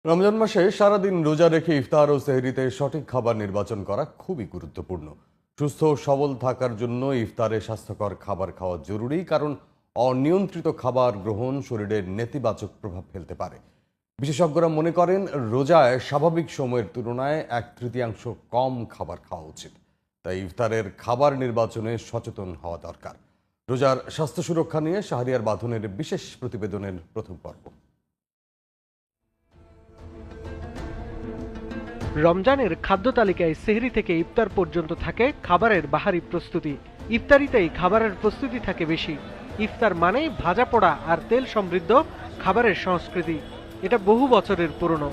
রমজান মাসে সারাদিন রোজা রেখে ইফতার ও সেহরিতে সঠিক খাবার নির্বাচন করা খুবই গুরুত্বপূর্ণ। সুস্থ ও সবল থাকার জন্য ইফতারে স্বাস্থ্যকর খাবার খাওয়া জরুরি, কারণ অনিয়ন্ত্রিত খাবার গ্রহণ শরীরের নেতিবাচক প্রভাব ফেলতে পারে। বিশেষজ্ঞরা মনে করেন রোজায় স্বাভাবিক সময়ের তুলনায় 1/3 কম খাবার খাওয়া উচিত। তাই ইফতারের খাবার নির্বাচনে সচেতন হওয়া দরকার। রোজার স্বাস্থ্য সুরক্ষা নিয়ে শাহরিয়ার বাঁধনের বিশেষ প্রতিবেদনের প্রথম পর্ব। রমজানের খাদ্য তালিকায় সেহরি থেকে ইফতার পর্যন্ত থাকে খাবারের বাহারি প্রস্তুতি। ইফতারিতেই খাবারের প্রস্তুতি থাকে বেশি। ইফতার মানেই ভাজা পোড়া আর তেল সমৃদ্ধ খাবারের সংস্কৃতি। এটা বহু বছরের পুরনো।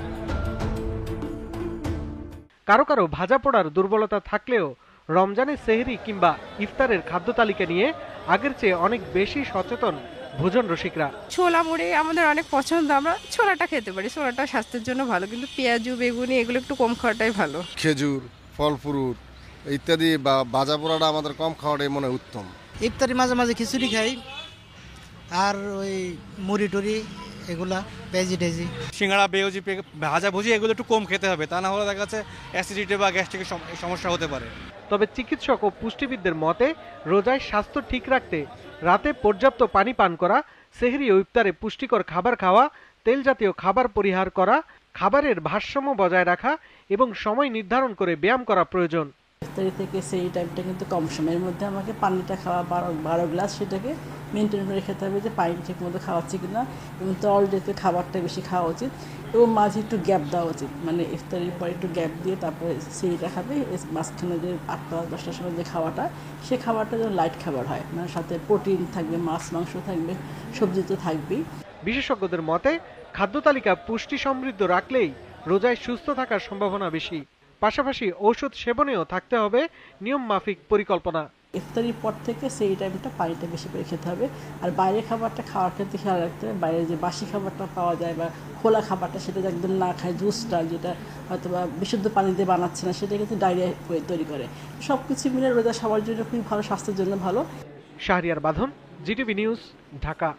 কারো কারো ভাজা পোড়ার দুর্বলতা থাকলেও রমজানের সেহরি কিংবা ইফতারের খাদ্য তালিকা নিয়ে আগের চেয়ে অনেক বেশি সচেতন ভোজন রসিকরা। ছোলা মুড়ি আমাদের অনেক পছন্দ, আমরা ছোলাটা খেতে পারি, ছোলাটা স্বাস্থ্যের জন্য ভালো, কিন্তু পেঁয়াজু বেগুনি এগুলো একটু কম খাওয়াটাই ভালো। খেজুর, ফল ফ্রুট ইত্যাদি বা ভাজা পোড়াটা আমাদের কম খাওয়াটাই মনে হয় উত্তম। ইফতারি মাঝে মাঝে খিচুড়ি খাই, আর ওই মুড়ি টুড়ি এগুলা পেঁয়াজি টেজি। সিঙ্গাড়া বেউজি ভাজা ভুজি এগুলো একটু কম খেতে হবে, তা না হলে দেখা যাচ্ছে অ্যাসিডিটি বা গ্যাস্ট্রিকের সমস্যা হতে পারে। তবে চিকিৎসক ও পুষ্টিবিদদের মতে রোজায় স্বাস্থ্য ঠিক রাখতে রাতে পর্যাপ্ত পানি পান করা, সেহরি ও ইফতারে পুষ্টিকর খাবার খাওয়া, তেল জাতীয় খাবার পরিহার করা, খাবারের ভারসাম্য বজায় রাখা এবং সময় নির্ধারণ করে ব্যায়াম করা প্রয়োজন। ইফতারি থেকে সেই টাইমটা কিন্তু কম সময়ের মধ্যে আমাকে পানিটা খাওয়া 12 গ্লাস, সেটাকে মেনটেন করে খেতে হবে যে পানি ঠিক মতো খাওয়াচ্ছি কিনা, এবং তরল জাতীয় খাবারটা বেশি খাওয়া উচিত, এবং মাঝে একটু গ্যাপ দেওয়া উচিত, মানে ইফতারির পরে একটু গ্যাপ দিয়ে তারপরে সেইটা খাবে। মাঝখানে যে 8টা-10টার সময় যে খাওয়াটা, সে খাবারটা যেন লাইট খাবার হয়, মানে সাথে প্রোটিন থাকবে, মাছ মাংস থাকবে, সবজি তো থাকবেই। বিশেষজ্ঞদের মতে খাদ্য তালিকা পুষ্টি সমৃদ্ধ রাখলেই রোজায় সুস্থ থাকার সম্ভাবনা বেশি। পাশাপাশি ঔষধ সেবনেও থাকতে হবে নিয়ম মাফিক পরিকল্পনা। ইফতারির পর থেকে সেই টাইমটা পানিটা বেশি করে খেতে হবে। আর বাইরের খাবারটা খাওয়ার ক্ষেত্রে খেয়াল রাখতে হবে, বাইরে যে বাসি খাবারটা পাওয়া যায় বা খোলা খাবারটা, সেটা একদম না খায়, জুসটা যেটা হয়তো বা বিশুদ্ধ পানি দিয়ে বানাচ্ছে না, সেটা কিন্তু ডায়রিয়া তৈরি করে। সব কিছু মিলে রোজা সবার জন্য খুবই ভালো, স্বাস্থ্যের জন্য ভালো। শাহরিয়ার বাঁধন, জিটিভি নিউজ, ঢাকা।